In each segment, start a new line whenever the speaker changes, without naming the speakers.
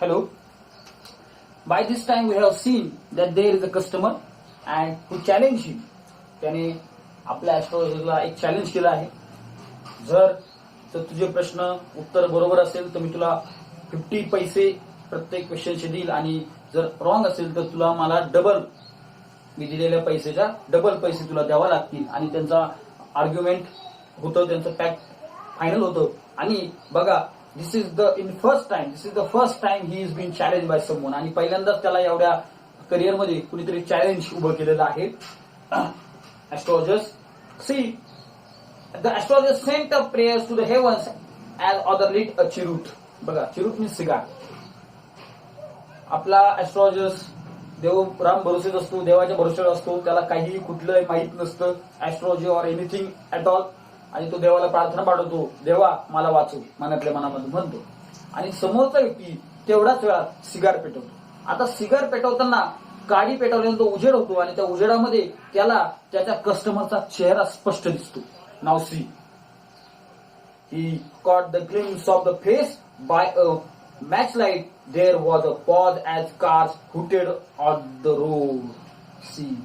Hello. By this time we have seen that there is a customer and who challenged him. त्याने आपल्या ऍस्ट्रोलॉजरला एक challenge केलं आहे. जर तुझे प्रश्न उत्तर बरोबर असेल तर मी तुला 50 पैसे प्रत्येक क्वेश्चनचे देईल आणि जर रॉंग असेल तर तुला मला डबल मी दिलेल्या पैशाच्या डबल पैसे तुला द्यावा लागतील. आणि त्यांचा आर्ग्युमेंट होतं, त्यांचं फॅक्ट फायनल होतं. आणि बघा this is the first time he is been challenge by someone. आणि पहिल्यांदाच त्याला एवढ्या करिअरमध्ये कुणीतरी चॅलेंज उभं केलेलं आहे. Astrologers see the astrologer sent up prayers to the heavens as other lead a cheroot. बघा चिरूट मीन्स सिगार. आपला ऍस्ट्रोलॉजर्स देव राम भरोसेच असतो, देवाच्या भरोश्यावर असतो, त्याला काही कुठलं माहित नसतं astrology or anything at all. आणि तो देवाला प्रार्थना पाठवतो, देवा मला वाचव मनातल्या मनामध्ये म्हणतो. आणि समोरचा व्यक्ती तेवढाच वेळात सिगार पेटवतो. आता सिगार पेटवताना काडी पेटवल्यानंतर तो उजेड होतो आणि त्या उजेडामध्ये त्याला त्याच्या कस्टमरचा चेहरा स्पष्ट दिसतो. Now see he caught the glimpse of the face by a match light. There was a pause as cars hooted on the road. See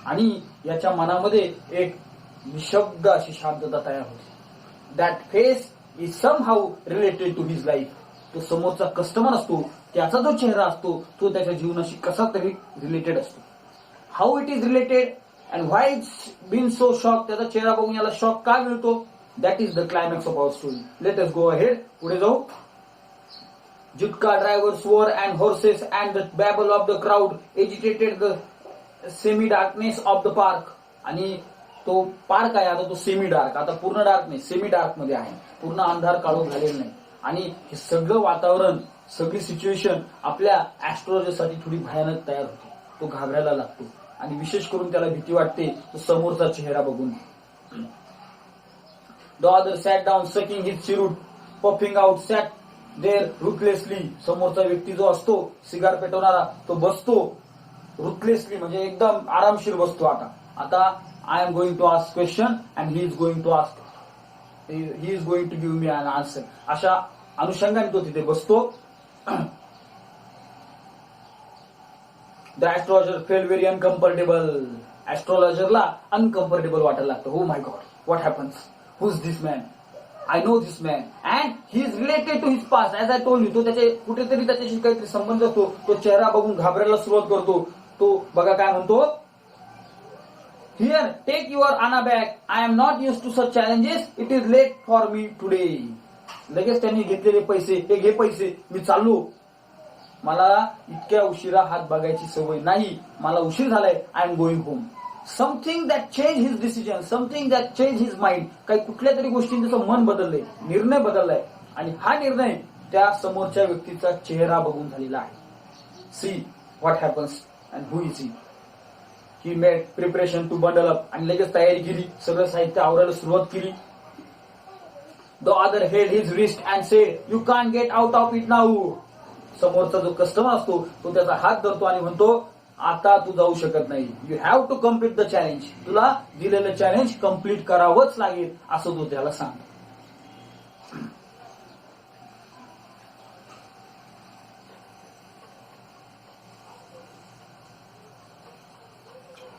आणि याच्या मनामध्ये एक निशब्द अशी शांतता तयार होते. That face is somehow related to his life. तो समोरचा कस्टमर असतो, त्याचा जो चेहरा असतो तो त्याच्या जीवनाशी कसा तरी रिलेटेड असतो. How it is related and why it's been so shock. त्याचा चेहरा बघून याला शॉक का मिळतो. That is the climax of our story. Let us go ahead. पुढे जाऊ. जुटका driver swore and horses and the babble of the crowd agitated the semi darkness of the park. आणि तो पार्क आहे आता तो सेमी डार्क, आता पूर्ण डार्क नाही सेमी डार्क मध्ये आहे, पूर्ण अंधार काळोख झालेला नाही. आणि हे सगळं वातावरण सगळी सिच्युएशन आपल्या ऍस्ट्रोलॉजरसाठी थोडी भयानक तयार होते. तो घाबरायला लागतो आणि विशेष करून त्याला भीती वाटते तो समोरचा चेहरा बघून. The other sat down sucking his cheroot puffing out sat there ruthlessly. समोरचा व्यक्ती जो असतो सिगार पेटवणारा तो बसतो रुथलेसली म्हणजे एकदम आरामशीर बसतो. आता I am going to ask question and he is going to give me an answer. अशा अनुषंगाने तो तिथे बसतो. The astrologer felt very uncomfortable. ऍस्ट्रोलॉजरला अनकम्फर्टेबल वाटायला लागतं. Oh my God what happens, who is this man, I know this man and he is related to his past. As I told you, तो त्याचे कुठेतरी त्याच्याशी काहीतरी संबंध असतो. तो चेहरा बघून घाबरायला सुरुवात करतो. तो बघा काय म्हणतो. Here, take your Anna back. I am not used to such challenges. It is late for me today. लगेच त्यांनी घेतलेले पैसे, हे घे पैसे, मी चाललो. मला इतक्या उशिरा हात बघायची सवय नाही, मला उशीर झालाय. I am going home. Something that change his decision, something that change his mind. काही कुठल्या तरी गोष्टीने त्याचं मन बदललंय, निर्णय बदललाय. आणि हा निर्णय त्या समोरच्या व्यक्तीचा चेहरा बघून झालेला आहे. See what happens and who is he. He made preparation to bundle up. आणि लगेच तयारी केली, सगळं साहित्य आवरायला सुरुवात केली. The other head his wrist and said you can't get out of it now. समोरचा जो कस्टमर असतो तो त्याचा हात धरतो आणि म्हणतो आता तू जाऊ शकत नाही. You have to complete the challenge. तुला दिलेलं चॅलेंज कम्प्लीट करावंच लागेल असं तो त्याला सांगतो.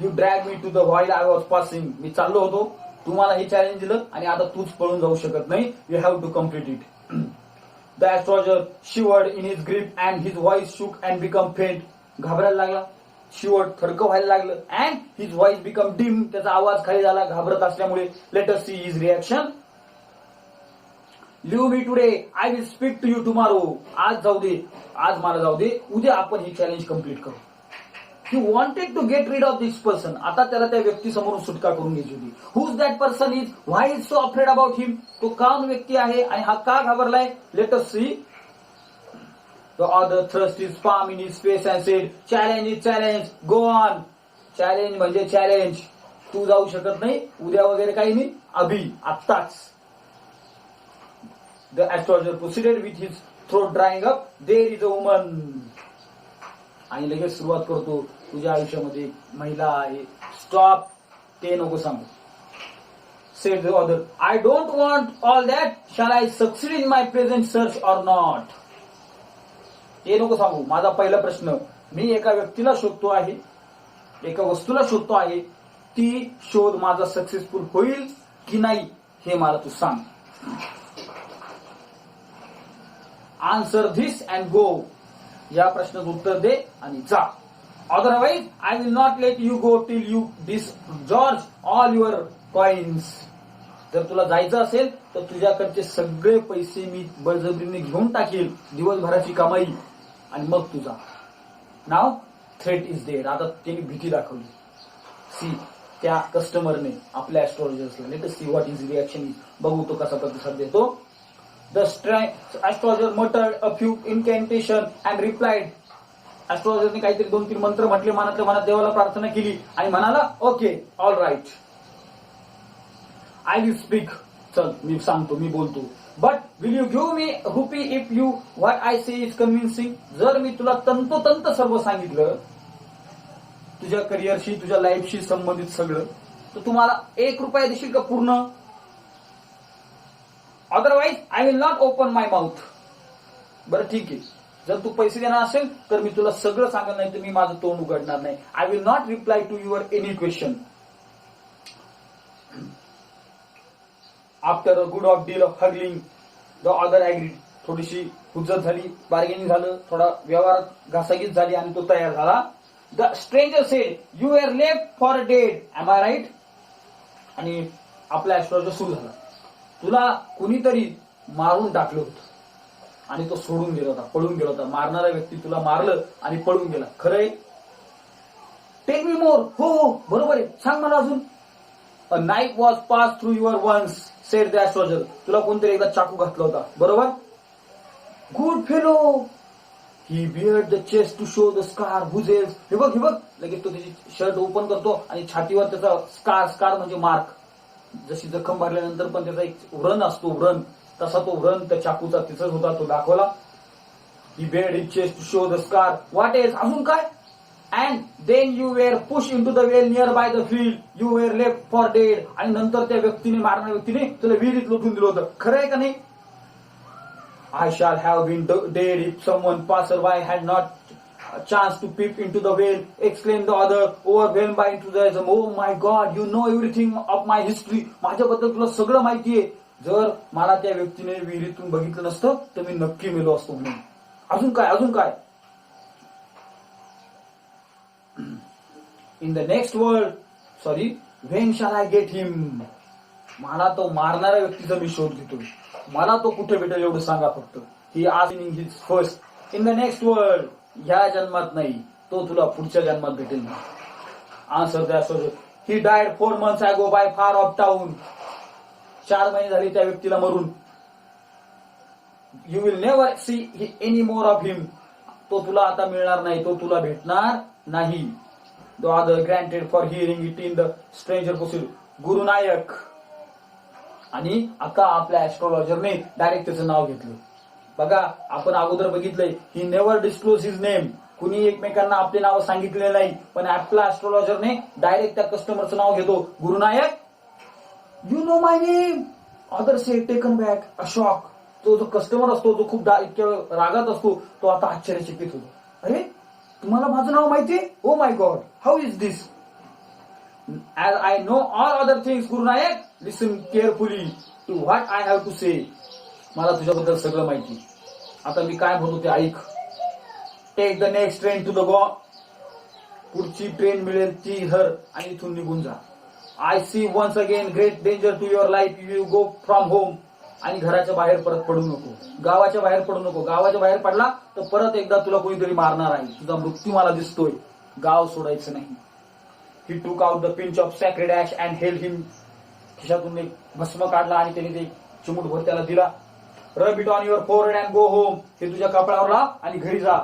You drag me to the while I was passing. मी चाललो होतो, तुम्हाला हे चॅलेंज दिलं आणि आता तूच पळून जाऊ शकत नाही. You have to complete it. The astrologer shivered in his grip and his voice shook and become faint. घाबरायला लागला, शिवर्ड थरकं व्हायला लागलं. And his voice become dim. त्याचा आवाज खाली झाला घाबरत असल्यामुळे. Let us see his reaction. Leave me today, I will speak to you tomorrow. आज जाऊ दे, आज मला जाऊ दे, उद्या आपण ही चॅलेंज कम्प्लीट करू. He wanted to get rid of this person. आता त्याला त्या व्यक्ती समोरून सुटका करून घ्यायची होती. Who's that person is? Why is so afraid about him? तो कोण व्यक्ती आहे आणि हा का घाबरलाय. Let us see. The other thrust his palm in his face and said, "Challenge is challenge. Go on." Challenge म्हणजे चॅलेंज. तू जाऊ शकत नाही, उद्या वगैरे काही नाही, अभि आत्ताच. The astrologer proceeded with his throat drying up. There is a woman. आणि लगेच सुरुवात करतो. तुझ्या आयुष्यामध्ये महिला आहे. स्टॉप, ते नको सांगू. Said the other, I don't want all that. Shall I succeed in my present search or not? हे नको सांगू. माझा पहिला प्रश्न, मी एका व्यक्तीला शोधतो आहे, एका वस्तूला शोधतो आहे, ती शोध माझा सक्सेसफुल होईल की नाही हे मला तू सांग. Answer this and go. या प्रश्नाचं उत्तर दे आणि जा. Otherwise I will not let you go till you disgorge all your coins. जर तुला जायचं असेल तर तुझ्याकडचे सगळे पैसे मी बळजबरीने घेऊन टाकेल, दिवसभराची कमाई, आणि मग तुझा. Now threat is there. आता त्यांनी भीती दाखवली. सी, त्या कस्टमरने आपल्या ऍस्ट्रॉलॉजर्सला, let us see what is reaction is. बघू तो कसा प्रतिसाद देतो. The astrologer muttered a few incantation and replied. ऍस्ट्रॉलॉजरने काहीतरी 2-3 मंत्र म्हटले, मनातल्या मनात देवाला प्रार्थना केली आणि म्हणाला, okay, all right, I will speak. चल, मी सांगतो, मी बोलतो. But will you give me rupee if you what I say is convincing. जर मी तुला तंतोतंत सर्व सांगितलं, तुझ्या करिअरशी, तुझ्या लाईफशी संबंधित सगळं, तर तुम्हाला 1 रुपया देशील का पूर्ण? Otherwise I will not open my mouth. बरं ठीक आहे, जर तू पैसे देणार असेल तर मी तुला सगळं सांगणार नाही, तर मी माझं तोंड उघडणार नाही. I will not reply to your any question. After a good of deal of haggling the other agreed. थोडीशी हुज्जत झाली, बार्गेनिंग झालं, थोडा व्यवहार घासाघीस झाली आणि तो तयार झाला. The stranger said, you are left for dead, am I right. आणि आपला ऍस्ट्रॉलॉजर सुरू झाला. तुला कुणीतरी मारून टाकलं होतं आणि तो सोडून गेला होता, पळून गेला होता. मारणारा व्यक्ती तुला मारलं आणि पळून गेला, खरंय? Tell me more. हो हो, बरोबर आहे, सांग मला अजून. A knife was pass through your once, said the astrologer. तुला कोणतरी एकदा चाकू घातला होता, बरोबर? Good fellow. He bared the chest to show the scar बुझेस. हे बघ, हे बघ. लगेच तो त्याची शर्ट ओपन करतो आणि छातीवर त्याचा स्कार म्हणजे मार्क. जशी जखम भरल्यानंतर पण त्याचा एक व्रण असतो, व्रण, तसा तो व्रण त्या चाकूचा तिथंच होता, तो दाखवला. He bared his chest to show the scar. What is, अजून काय? And then you were push in to the well near by the field, you were left for dead. आणि नंतर त्या व्यक्तीने, मारणाऱ्या व्यक्तीने तुला विहिरीत लोटून दिलं होतं, खरं आहे का नाही? I shall have been dead if someone passerby had not a chance to peep into the well, exclaimed the other, overwhelmed by enthusiasm. Oh my God, you know everything of my history. माझ्याबद्दल तुला सगळं माहितीये. जर मला त्या व्यक्तीने विहिरीतून बघितलं नसतं तर मी नक्की मेलो असतो म्हणून. अजून काय, अजून काय? In the next world, sorry, when shall I get him? मला तो मारणाऱ्या व्यक्तीचा मी शोध घेतोय. मला तो कुठे भेटेल एवढं सांगा फक्त. He asking his first. In the next world, ह्या जन्मात नाही, तो तुला पुढच्या जन्मात भेटेल. आन्सर द्या. ही died 4 months ago by far off town. 4 महिने झाले त्या व्यक्तीला मरून. You will never see any more of him. तो तुला आता मिळणार नाही, तो तुला भेटणार नाही. The other granted for hearing it in the stranger पोसिड. गुरुनायक. आणि आता आपल्या ऍस्ट्रॉलॉजरने डायरेक्ट त्याचं नाव घेतलं. बघा, आपण अगोदर बघितलंय, ही नेव्हर डिस्क्लोज हिज नेम. कुणी एकमेकांना आपले नाव सांगितले नाही, पण आपला ऍस्ट्रॉलॉजरने डायरेक्ट त्या कस्टमरचं नाव घेतो, Gurunayak. You know my name. Other say taken back a shock. तो जो कस्टमर असतो, जो खूप इतक्या रागात असतो, तो आता आश्चर्यचकित होतो. अरे, तुम्हाला माझं नाव माहितीये? Oh my God, how is this? As I know all other things, गुरुनायक, listen carefully to what I have to say. मला तुझ्याबद्दल सगळं माहिती. आता मी काय बोलतो ते ऐक. Take the next train to the go. पुढची ट्रेन मिळेल ती धर आणि इथून निघून जा. I see once again great danger to your life. You go from home. आणि घराच्या बाहेर परत पडू नको, गावाच्या बाहेर पडू नको. गावाच्या बाहेर पडला तर परत एकदा तुला कोणीतरी मारणार आहे. तुझा मृत्यू मला दिसतोय. गाव सोडायचं नाही. He took out the pinch of sacred ash and held him. खिशातून एक भस्म काढला आणि त्याने ते चिमूटभर त्याला दिला. Rub it on your forehead and go home. हे तुझ्या कपाळावर लाव आणि घरी जा.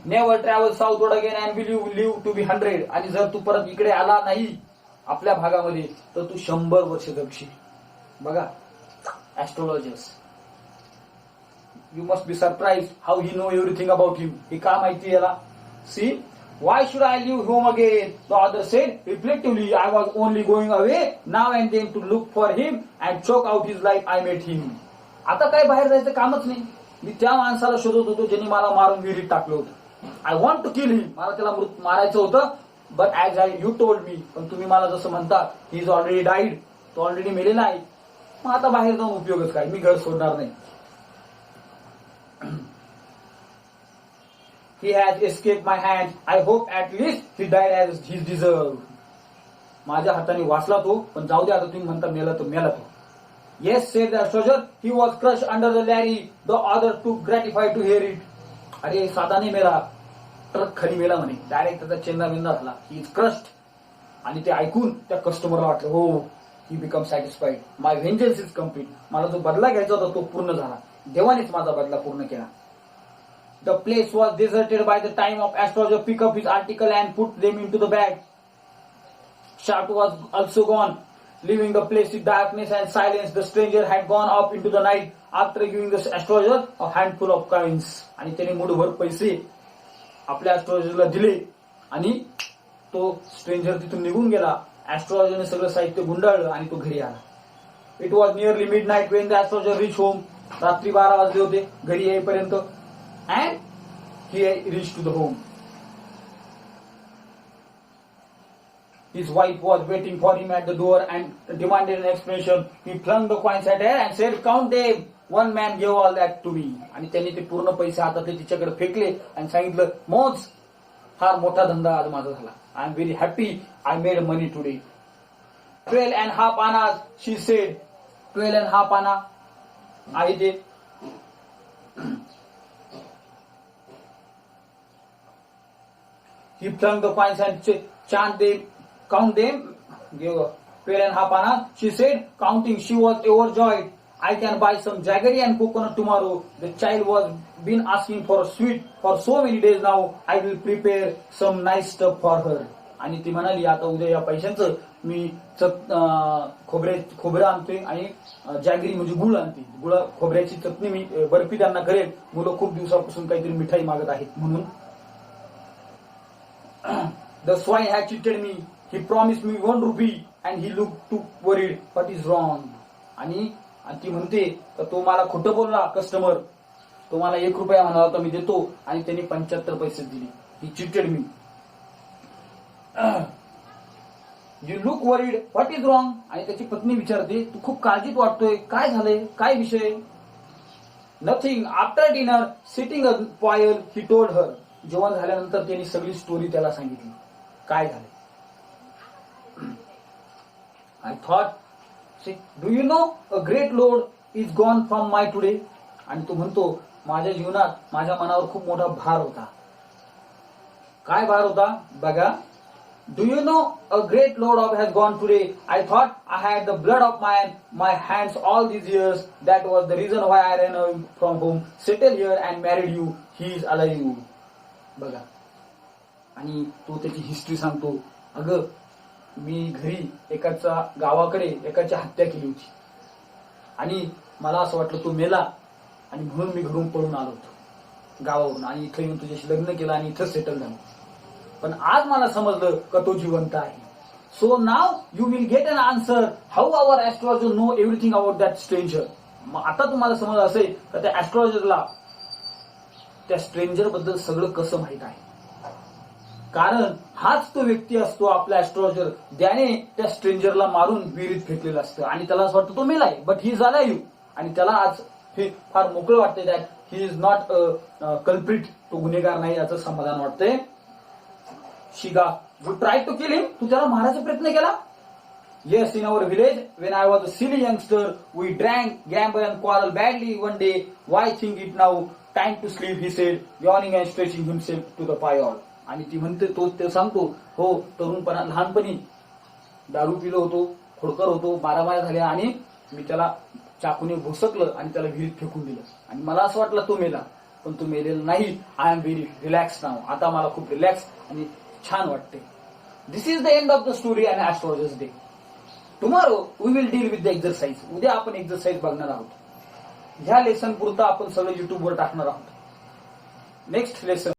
Never travel southward again and will you live to be 100. आणि जर तू परत इकडे आला नाही आपल्या भागामध्ये तर तू 100 वर्ष जगशील. बघा, astrologers, you must be surprise how he know everything about him. हे का माहिती याला? See, why should I leave home again? The other said reflectively, I was only going away now and then to look for him and choke out his life. I met him. आता काय बाहेर जायचं कामच नाही. मी त्या माणसाला शोधत होतो ज्यांनी मला मारून विहिरीत टाकलं होतं. I want to kill him, मला त्याला मारायचं होतं. But as you told me, पण तुम्ही मला जसं म्हणता ही इज ऑलरेडी डाईड, तो ऑलरेडी मेलेला आहे, मग आता बाहेर जाऊन उपयोगच काय, मी घर सोडणार नाही. He has escaped my hands. I hope at least he died as he deserved. माझ्या हाताने वाचला तो, पण जाऊ दे आता, तुम्ही म्हणता मेला तो मेला तो. Yes, said the astrologer. He was crushed under the lorry. The other too gratified to hear it. अरे साधा नाही मेला, ट्रक खाली मेला म्हणे, डायरेक्ट त्याचा चेंदा बिंदा झाला. He is crushed. आणि ते ऐकून त्या कस्टमरला वाटलं हो, he become satisfied, my vengeance is complete. मला जो बदला घ्यायचा होता तो पूर्ण झाला, देवानेच माझा बदला पूर्ण केला. The place was deserted by the time of astrologer pick up his article and put them into the bag. Sharp was also gone, leaving the place in darkness and silence. The stranger had gone up into the night after giving the astrologer a handful of coins. आणि त्याने मुठभर पैसे आपल्या astrologerला दिले आणि तो stranger तिथून निघून गेला. astrologerने सगळं साहित्य गुंडाळलं आणि तो घरी आला. It was nearly midnight when the astrologer reached home. रात्री 12 वाजले होते घरी येईपर्यंत. And he reached to the home. His wife was waiting for him at the door and demanded an explanation. He flung the coins at her and said, "Count them. One man gave all that to me." आणि त्यांनी ते पूर्ण पैसे हातातले तिच्याकडे फेकले आणि सांगितलं, मोज, फार मोठा धंदा आज माझा झाला. I am very happy I made money today. 12.5 annas, she said. 12.5 anna आहे ते. He flung the coins and chant them, count them, gave 12.5 anna. She said, counting, she was overjoyed. I can buy some jaggery and coconut tomorrow. The child was been asking for a sweet for so many days now. I will prepare some nice stuff for her. आणि ती म्हणाली आता उद्या या पैशांचं मी खोबरं आणते आणि जॅगरी म्हणजे गुळ आणते, खोबऱ्याची चटणी मी बर्फी त्यांना करेल. मुलं खूप दिवसापासून काहीतरी मिठाई मागत आहेत म्हणून. The swine had cheated me. He promised me 1 rupee and he looked too worried. What is wrong? आणि ती म्हणते तर तो मला खोटं बोलला कस्टमर, तो मला 1 रुपया म्हणाला होता मी देतो आणि त्यांनी 75 पैसे दिले. He cheated me. You look worried. What is wrong? आणि त्याची पत्नी विचारते तू खूप काळजीत वाटतोय, काय झालंय, काय विषय? Nothing. After dinner, sitting a while, he told her. जेवण झाल्यानंतर त्यांनी सगळी स्टोरी त्याला सांगितली, काय झालं. I thought, do you know a great load is gone from my today. आणि तो म्हणतो माझ्या जीवनात माझ्या मनावर खूप मोठा भार होता. काय भार होता बघा. Do you know a great load of has gone today. I thought I had the blood of my hands all these years. That was the reason why I ran away from home, settled here and married you. He is alive. बघा. आणि तो त्याची history सांगतो. अगं मी घरी एकाच्या गावाकडे एकाची हत्या केली होती आणि मला असं वाटलं तो मेला आणि म्हणून मी घरून पळून आलो होतो गावावरून आणि इथे येऊन तुझ्याशी लग्न केलं आणि इथंच सेटल झालो. पण आज मला समजलं का तो जिवंत आहे. So now you will get an answer how our astrologer know everything about that stranger. मग आता तुम्हाला समज असेल का त्या ऍस्ट्रॉलॉजरला त्या स्ट्रेंजर बद्दल सगळं कसं माहित आहे. कारण हाच तो व्यक्ती असतो आपला ऍस्ट्रॉलॉजर ज्याने त्या स्ट्रेंजरला मारून विहिरीत फेकलेलं असतं आणि त्याला असं वाटतं तो मेलाय, बट ही इज अलाइव्ह. आणि त्याला आज हे फार मोकळं वाटतंय that he is not culprit, तो गुन्हेगार नाही याचं समाधान वाटतंय. शिगा, you try to kill him, तू त्याला मारायचा प्रयत्न केला. Yes, in our village, when I was a silly youngster, we drank, gambled and quarreled badly one day. Why think it now? Time to sleep, he said, yawning and stretching himself to the fire. आणि ती म्हणते तो ते सांगतो हो तरुणपणा लहानपणी दारू पिलो होतो, खोडकर होतो, मारामाऱ्या झाल्या आणि मी त्याला चाकूने भुसकलं आणि त्याला विहिरीत फेकून दिलं आणि मला असं वाटलं तो मेला, पण तो मेलेला नाही. I am very relax now. आता मला खूप रिलॅक्स आणि छान वाटते. This is the end of the story and astrologer's day. Tomorrow we will deal with the exercise. उद्या आपण एक्सरसाइज बघणार आहोत. ह्या लेसन पुरता आपण सगळं युट्यूबवर टाकणार आहोत. Next lesson